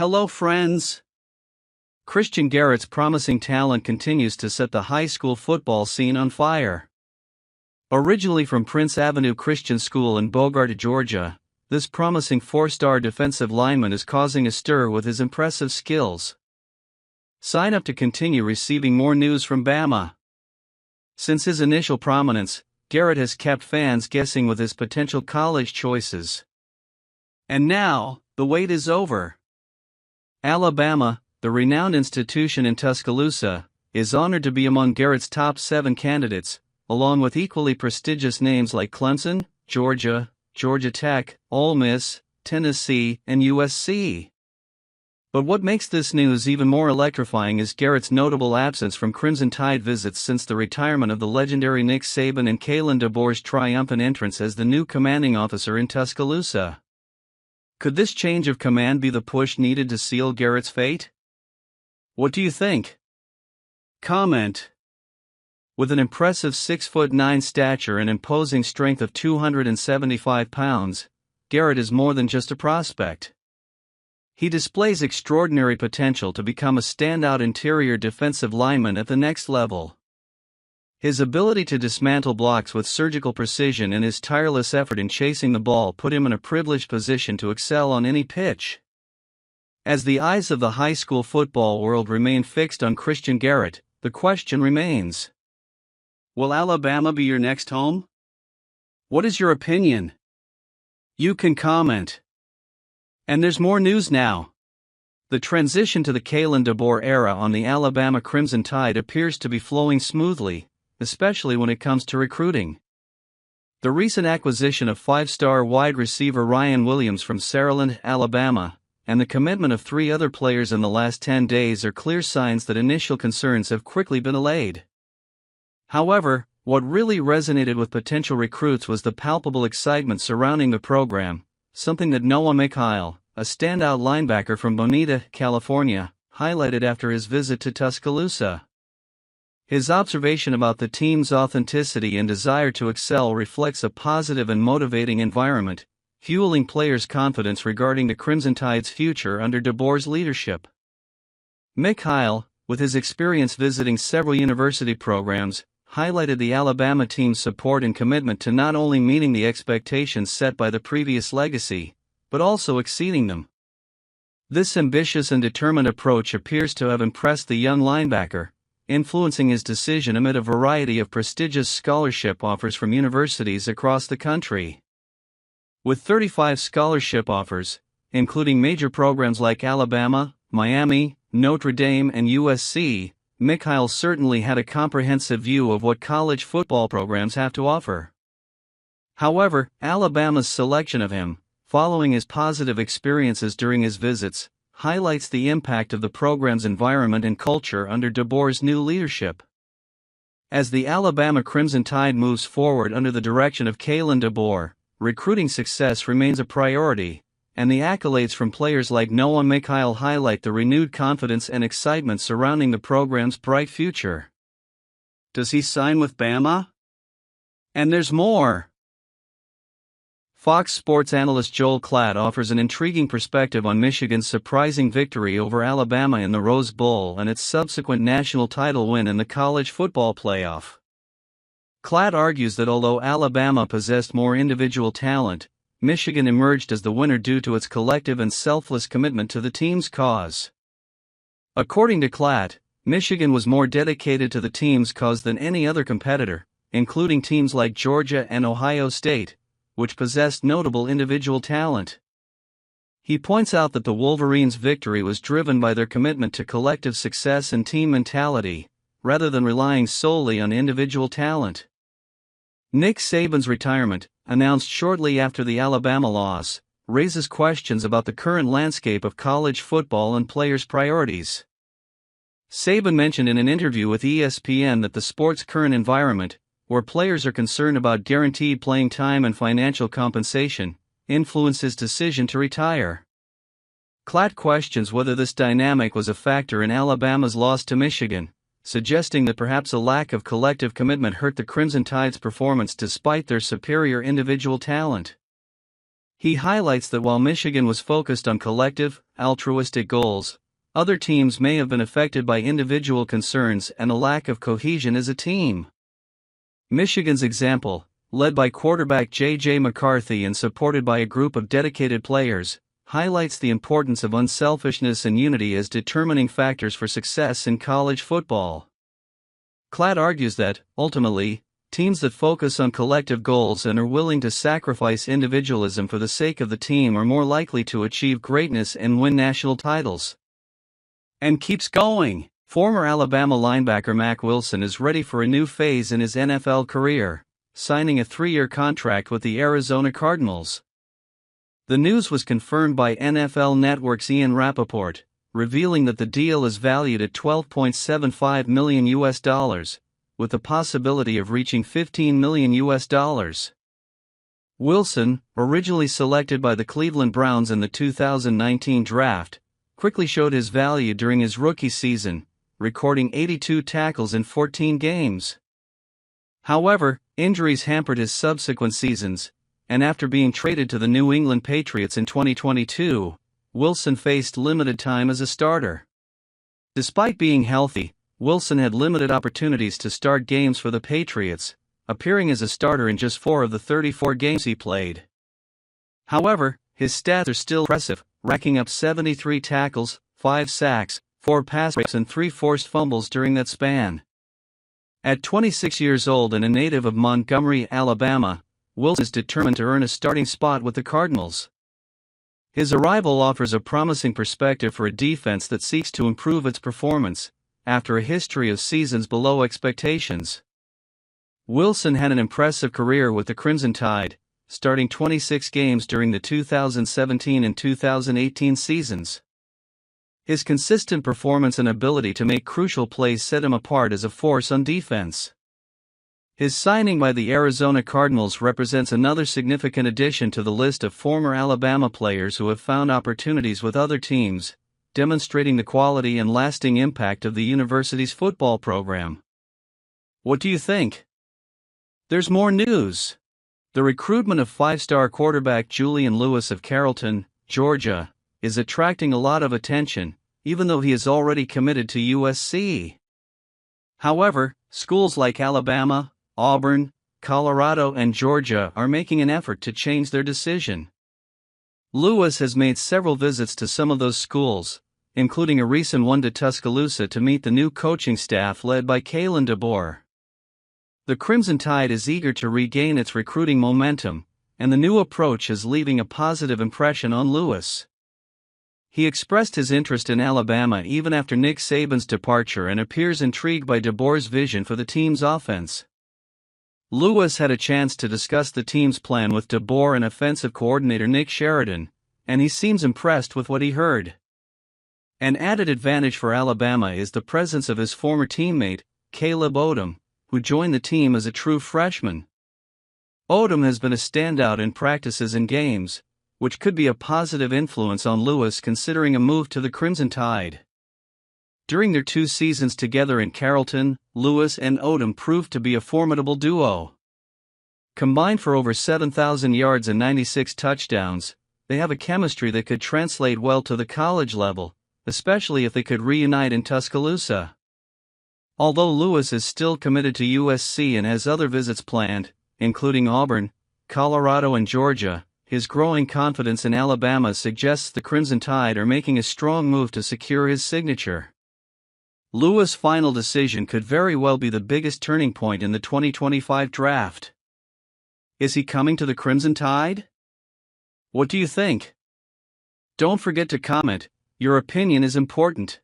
Hello friends! Christian Garrett's promising talent continues to set the high school football scene on fire. Originally from Prince Avenue Christian School in Bogart, Georgia, this promising four-star defensive lineman is causing a stir with his impressive skills. Sign up to continue receiving more news from Bama. Since his initial prominence, Garrett has kept fans guessing with his potential college choices. And now, the wait is over. Alabama, the renowned institution in Tuscaloosa, is honored to be among Garrett's top 7 candidates, along with equally prestigious names like Clemson, Georgia, Georgia Tech, Ole Miss, Tennessee, and USC. But what makes this news even more electrifying is Garrett's notable absence from Crimson Tide visits since the retirement of the legendary Nick Saban and Kalen DeBoer's triumphant entrance as the new commanding officer in Tuscaloosa. Could this change of command be the push needed to seal Garrett's fate? What do you think? Comment. With an impressive 6'9" stature and imposing strength of 275 pounds, Garrett is more than just a prospect. He displays extraordinary potential to become a standout interior defensive lineman at the next level. His ability to dismantle blocks with surgical precision and his tireless effort in chasing the ball put him in a privileged position to excel on any pitch. As the eyes of the high school football world remain fixed on Christian Garrett, the question remains: will Alabama be your next home? What is your opinion? You can comment. And there's more news now. The transition to the Kalen DeBoer era on the Alabama Crimson Tide appears to be flowing smoothly, especially when it comes to recruiting. The recent acquisition of 5-star wide receiver Ryan Williams from Saraland, Alabama, and the commitment of 3 other players in the last 10 days are clear signs that initial concerns have quickly been allayed. However, what really resonated with potential recruits was the palpable excitement surrounding the program, something that Noah Mikhail, a standout linebacker from Bonita, California, highlighted after his visit to Tuscaloosa. His observation about the team's authenticity and desire to excel reflects a positive and motivating environment, fueling players' confidence regarding the Crimson Tide's future under DeBoer's leadership. Mikhail, with his experience visiting several university programs, highlighted the Alabama team's support and commitment to not only meeting the expectations set by the previous legacy, but also exceeding them. This ambitious and determined approach appears to have impressed the young linebacker, influencing his decision amid a variety of prestigious scholarship offers from universities across the country. With 35 scholarship offers, including major programs like Alabama, Miami, Notre Dame, and USC, Mikhail certainly had a comprehensive view of what college football programs have to offer. However, Alabama's selection of him, following his positive experiences during his visits, highlights the impact of the program's environment and culture under DeBoer's new leadership. As the Alabama Crimson Tide moves forward under the direction of Kalen DeBoer, recruiting success remains a priority, and the accolades from players like Noah Mikhail highlight the renewed confidence and excitement surrounding the program's bright future. Does he sign with Bama? And there's more! Fox Sports analyst Joel Klatt offers an intriguing perspective on Michigan's surprising victory over Alabama in the Rose Bowl and its subsequent national title win in the college football playoff. Klatt argues that although Alabama possessed more individual talent, Michigan emerged as the winner due to its collective and selfless commitment to the team's cause. According to Klatt, Michigan was more dedicated to the team's cause than any other competitor, including teams like Georgia and Ohio State, which possessed notable individual talent. He points out that the Wolverines' victory was driven by their commitment to collective success and team mentality, rather than relying solely on individual talent. Nick Saban's retirement, announced shortly after the Alabama loss, raises questions about the current landscape of college football and players' priorities. Saban mentioned in an interview with ESPN that the sport's current environment, where players are concerned about guaranteed playing time and financial compensation, influenced his decision to retire. Klatt questions whether this dynamic was a factor in Alabama's loss to Michigan, suggesting that perhaps a lack of collective commitment hurt the Crimson Tide's performance despite their superior individual talent. He highlights that while Michigan was focused on collective, altruistic goals, other teams may have been affected by individual concerns and a lack of cohesion as a team. Michigan's example, led by quarterback J.J. McCarthy and supported by a group of dedicated players, highlights the importance of unselfishness and unity as determining factors for success in college football. Klatt argues that, ultimately, teams that focus on collective goals and are willing to sacrifice individualism for the sake of the team are more likely to achieve greatness and win national titles. And keeps going. Former Alabama linebacker Mack Wilson is ready for a new phase in his NFL career, signing a 3-year contract with the Arizona Cardinals. The news was confirmed by NFL Network's Ian Rappaport, revealing that the deal is valued at $12.75 million, with the possibility of reaching $15 million. Wilson, originally selected by the Cleveland Browns in the 2019 draft, quickly showed his value during his rookie season, recording 82 tackles in 14 games. However, injuries hampered his subsequent seasons, and after being traded to the New England Patriots in 2022, Wilson faced limited time as a starter. Despite being healthy, Wilson had limited opportunities to start games for the Patriots, appearing as a starter in just 4 of the 34 games he played. However, his stats are still impressive, racking up 73 tackles, 5 sacks, 4 pass breaks and 3 forced fumbles during that span. At 26 years old and a native of Montgomery, Alabama, Wilson is determined to earn a starting spot with the Cardinals. His arrival offers a promising perspective for a defense that seeks to improve its performance, after a history of seasons below expectations. Wilson had an impressive career with the Crimson Tide, starting 26 games during the 2017 and 2018 seasons. His consistent performance and ability to make crucial plays set him apart as a force on defense. His signing by the Arizona Cardinals represents another significant addition to the list of former Alabama players who have found opportunities with other teams, demonstrating the quality and lasting impact of the university's football program. What do you think? There's more news. The recruitment of 5-star quarterback Julian Lewis of Carrollton, Georgia, is attracting a lot of attention, even though he is already committed to USC. However, schools like Alabama, Auburn, Colorado and Georgia are making an effort to change their decision. Lewis has made several visits to some of those schools, including a recent one to Tuscaloosa to meet the new coaching staff led by Kalen DeBoer. The Crimson Tide is eager to regain its recruiting momentum, and the new approach is leaving a positive impression on Lewis. He expressed his interest in Alabama even after Nick Saban's departure and appears intrigued by DeBoer's vision for the team's offense. Lewis had a chance to discuss the team's plan with DeBoer and offensive coordinator Nick Sheridan, and he seems impressed with what he heard. An added advantage for Alabama is the presence of his former teammate, Caleb Odom, who joined the team as a true freshman. Odom has been a standout in practices and games, which could be a positive influence on Lewis considering a move to the Crimson Tide. During their 2 seasons together in Carrollton, Lewis and Odom proved to be a formidable duo. Combined for over 7,000 yards and 96 touchdowns, they have a chemistry that could translate well to the college level, especially if they could reunite in Tuscaloosa. Although Lewis is still committed to USC and has other visits planned, including Auburn, Colorado and Georgia, his growing confidence in Alabama suggests the Crimson Tide are making a strong move to secure his signature. Lewis' final decision could very well be the biggest turning point in the 2025 draft. Is he coming to the Crimson Tide? What do you think? Don't forget to comment, your opinion is important.